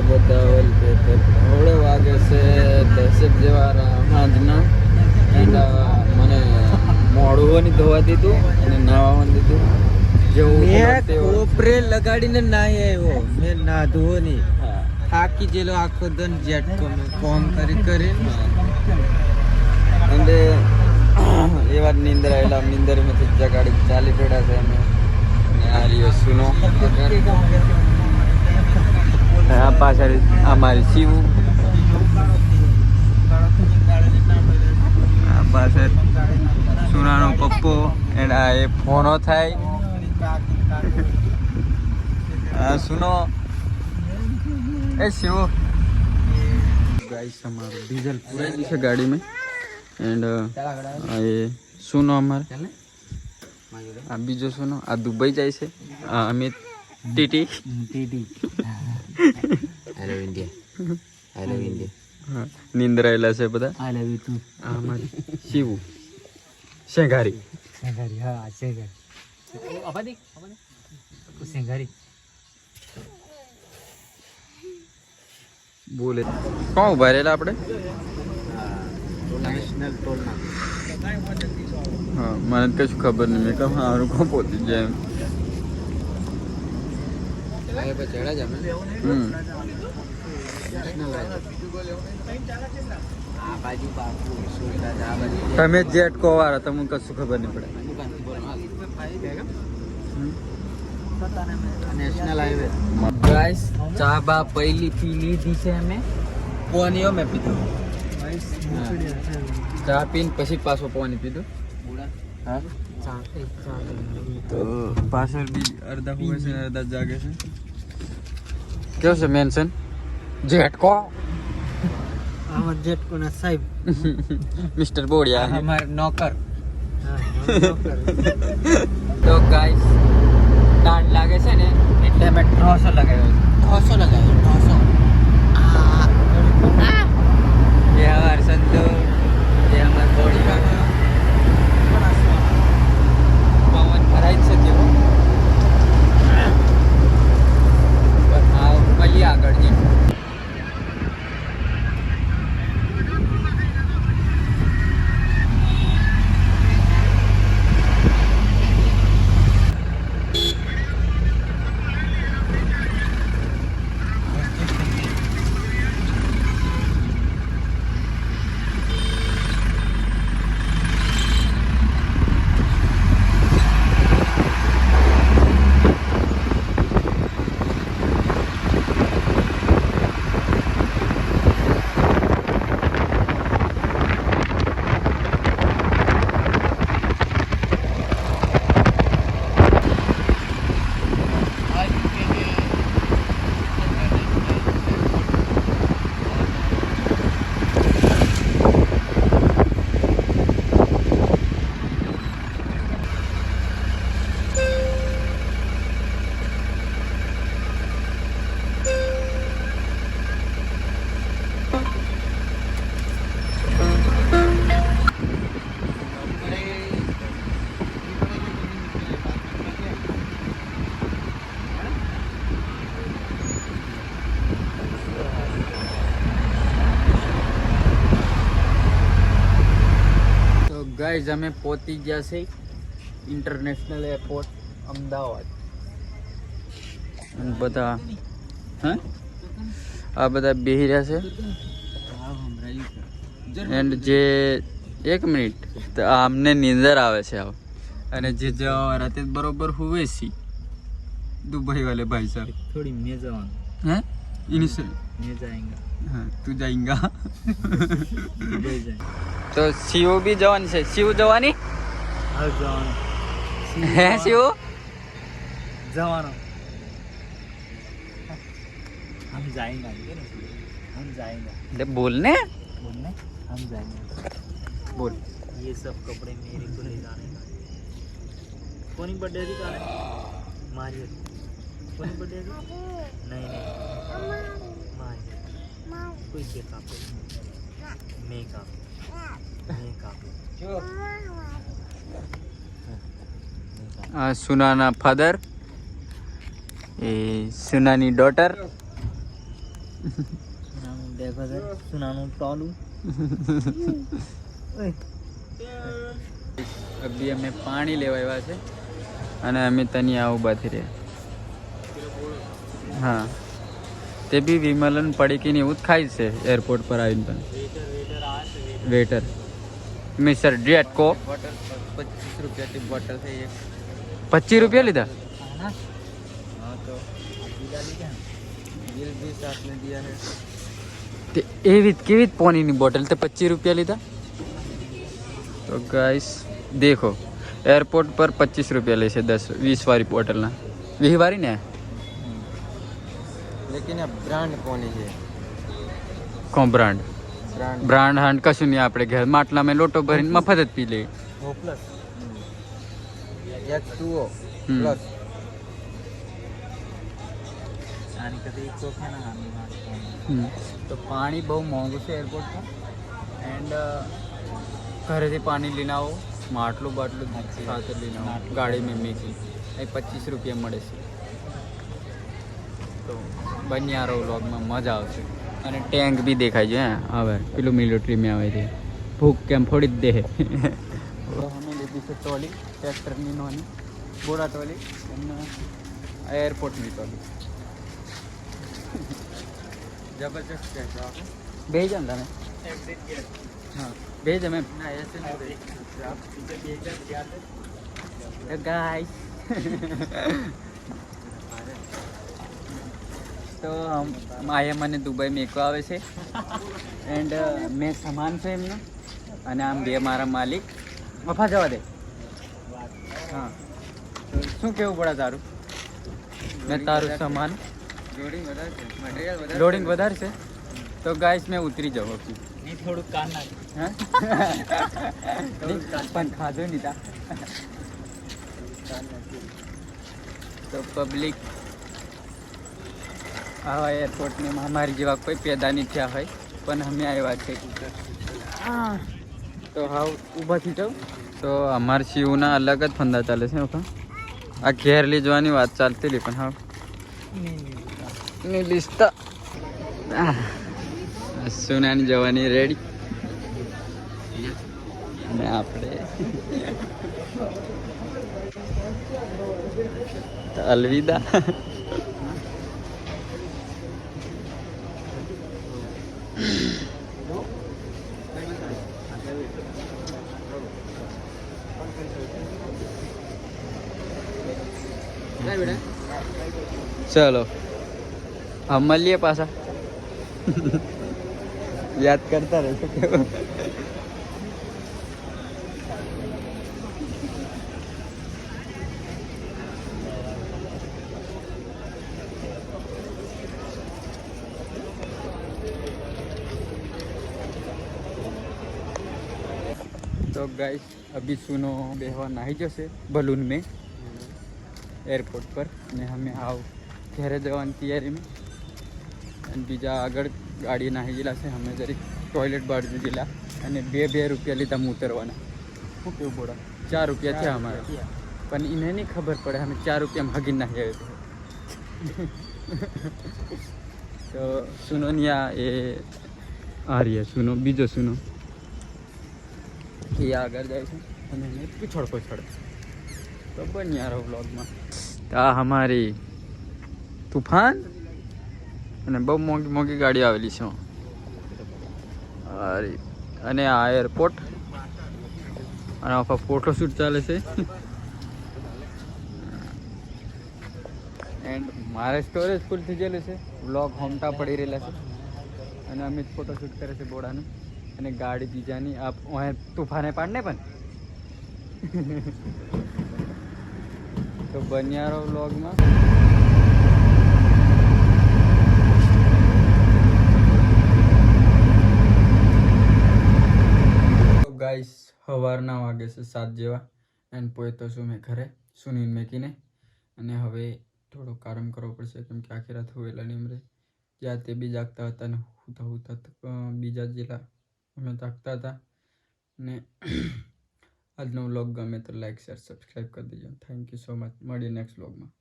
બતાવલ paper હવે વાગે છે 10 જેવા સાંજના એન્ડ મને મોડું નહીં ધોવા દીધું અને નાવા દીધું જેવું કોપરે લગાડીને નાહી આવ્યો મેં નાધવો નહીં થાકી જેલો આખો દન જેટ કોમ કરી અને એ વાત નીંદર આવેલા નીંદર મેં જગાડી ચાલી પડ્યા છે અમે અને આ રહ્યો સુનો આ પાછળ અમારી શિવ આ પાછળ સુનાનો પપ્પો એન્ડ આ એ ફોનો થાય આ સુનો ए शिव गाइस हमारा डीजल पूरा है गाड़ी में एंड ये सुनो हमारे आ बीजो सुनो आ दुबई जाए से Amit TT I love India नींद रहेला से पता आई लव यू टू हमारी शिव शेंगारी हाँ शेंगारी शेंगारी બોલે કોણ ઉભા રહેલા આપણે નેશનલ ટોલ હા મને કશું ખબર નહીં મેં કહું સારું કોણ પહોંચી જાય તમે જેટ કો વાળા તમને કશું ખબર નહીં પડે नेशनल हाईवे गाइस चाह बा पहली पी ली थी से हमें पानियों में पीतो चाह पीन પછી પાછો પાણી પીધું હા તો પાછળ બી અડધા હોય છે અડધા જાગે છે કેવો છે મેન્શન જેટકો हमारे जेट को ना साहिब मिस्टर बोड़िया हमारे नौकर તો ગાइस ટાઢ લાગે છે ને એટલે અમે 300 લગાવ્યો 300 ये हमारे संतो ये हमारे बॉडी का पवन भराई सके हो पर आओ मली આગળ जी ગાઈઝ અમે પહોંચી ગયા છે ઇન્ટરનેશનલ એરપોર્ટ અમદાવાદ બધા હા આ બધા બેહી રહ્યા છે એન્ડ જે 1 મિનિટ તો અમને નીંદર આવે છે આવ અને જે રાતે બરોબર હુવે છે दुबई वाले भाई साहब थोड़ी मैं जवान हैं इनिशियल मैं जाएंगे हाँ तू जाएगा दुबई जाएंगे तो शिव भी जवान से शिव जवानी हाँ जवान है शिव जवान हम जाएंगे ले बोलने हम जाएंगे बोल ये सब कपड़े मेरे को ले जाने का कौन बर्थडे थी का मारियो कौन बर्थडे थी नहीं मारियो कोई के कापे मेकअप सुनाना फादर ए सुनानी डॉटर સુનાનું દેખો છે સુનાનું ટોલું અભી અમે પાણી લેવા આવ્યા છે અને અમે તની આ ઊભા થઈ રહ્યા. હા તે બી વિમલન પડી કે એવું જ ખાય છે એરપોર્ટ પર આવીને પણ વેટર મિસ્ટર ડેટ કો 25 રૂપિયા की बोतल है ये 25 રૂપિયા લીધા. हाँ तो बिल भी साथ में दिया है તે એવી કેવી પાણીની બોટલ તે 25 રૂપિયા લીધા. તો ગાઈસ દેખો એરપોર્ટ પર 25 રૂપિયા લે છે 10-20 વાળી બોટલના 20 વાળી ને लेकिन अब ब्रांड कौन है કોણ બ્રાન્ડ ब्रांड બ્રાન્ડ હાંડ કશું નહીં આપણે ઘર માટલામાં લોટો ભરીને મફત જ પી લઈએ. वो प्लस X2O हम्म. प्लस आने का तो एक तो है ना તો પાણી બહુ મોંઘું છે એરપોર્ટ પર એન્ડ ઘરેથી પાણી લઈને આવો માટલું બાટલું સાથે લઈને આવો ગાડીમાં મૂકી અહીં 25 રૂપિયા મળે છે. તો બન્યા રહો વ્લોગમાં મજા આવશે અને ટેન્ક બી દેખાય છે. હવે પેલું મિલિટરીમાં આવે છે ભૂખ કેમ ફોડી જ દે. અમે લીધી છે ટોલી ટ્રેક્ટરની નોની બોડા ટોલી અને એરપોર્ટની ટોલી જબરજસ્ત છે. બે જ તમે हाँ भेज हमें ना ऐसे नहीं गाइस તો આયા મને દુબઈ મેકો આવે છે એન્ડ મેં સામાન છે એમનો અને આમ બે મારા માલિક મફા જવા દે. હા શું કેવું પડે તારું મેં તારું સામાન લોડિંગ વધારે છે તો ગાઈસ મેં ઉતરી જાઉં આપી नहीं थोड़ा कान ना હા પણ ખાધું નહીં તા તો પબ્લિક આવા એરપોર્ટને અમારી જેવા કોઈ પેદા નહીં થયા હોય પણ અમે આવ્યા છે. તો હાવ ઊભા થઈ જાઉં તો અમારા શિવના અલગ જ ફંદા ચાલે છે. આ ઘેર લઈ જવાની વાત ચાલતી હતી પણ હાવ ની લિસ્તા સુનાની જવાની રેડી ને આપણે અલવિદા. ચલો हम મળીએ પાછા યાદ કરતા રહેશો કેવું. तो गाइस अभी सुनो बेहवा नहीं जैसे बलून में एयरपोर्ट पर ने हमें आओ घरे जवान तैयारी में बीजा આગળ ગાડી નાહી ગયેલા છે. અમે જરીક ટોયલેટ બાજુ ગયેલા અને 2 રૂપિયા લીધા ઉતરવાના. શું કેવું બોડા 4 રૂપિયા થયા અમારે પણ એને નહીં ખબર પડે અમે 4 રૂપિયા ભાગીને નાહી આવ્યા. તો સુનો નિયા એ આ રહ્યા સુનો બીજો સુનો એ આગળ જાય છે અને એને પીછોડ પછોડ તો બન્યા રહો વ્લોગમાં. આ અમારી તૂફાન અને બહુ મોંઘી મોંઘી ગાડી આવેલી છે અને આ એરપોર્ટ અને આખા ફોટોશૂટ ચાલે છે. એન્ડ મારે સ્ટોરેજ ફૂલ થઈ ગયેલું છે. વ્લોગ હોમટા પડી રહેલા છે અને અમે જ ફોટોશૂટ કરે છે બોડાનું અને ગાડી બીજાની આ તૂફાને પાડને પણ તો બન્યા રહો વ્લોગમાં. ગાઈસ સવારના વાગે છે 7 જેવા એન્ડ પહોંચતો છું મેં ઘરે સુનીને મેકીને અને હવે થોડો આરામ કરવો પડશે કેમ કે આખી રાત હોવેલા નહીં રહે. જ્યાં તે બી જાગતા હતા ને હુતા બીજા જેલા અમે જાગતા હતા. ને આજનો વ્લોગ ગમે તો લાઈક શેર સબસ્ક્રાઈબ કરી દેજો. Thank you so much. મળીએ નેક્સ્ટ વ્લોગમાં.